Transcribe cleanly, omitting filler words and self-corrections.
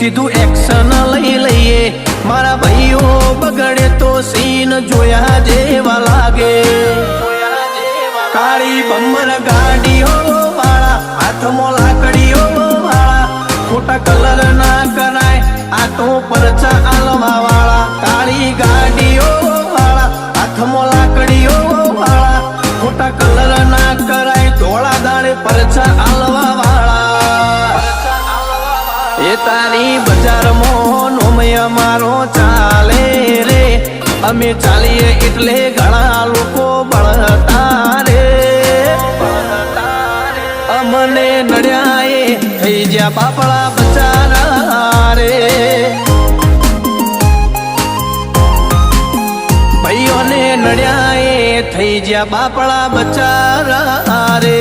સીધું એક્શન લઈ લઈએ મારા ભાઈઓ બગડે તો સીન જોયા જેવા લાગે કાળી બમ્બર ગાડીઓ વાળા હાથમાં લાકડીઓ વાળા ખોટા કલર ના કરાય આ તો પરચા આલવા વાળા કાળી ગાડીઓ વાળા હાથમાં લાકડીઓ વાળા ખોટા કલર ના કરાય ધોળા દાડે પરચા આલવા વાળા એ તારી બજારમાં નોમય મારો ચાલે રે અમે ચાલીએ એટલે ઘણા લોકો બળતા રે અમને નડ્યા એ થઈ જ્યાં બાપડા બચારા રે ભાઈઓને નડ્યા એ થઈ જ્યાં બાપડા બચારા રે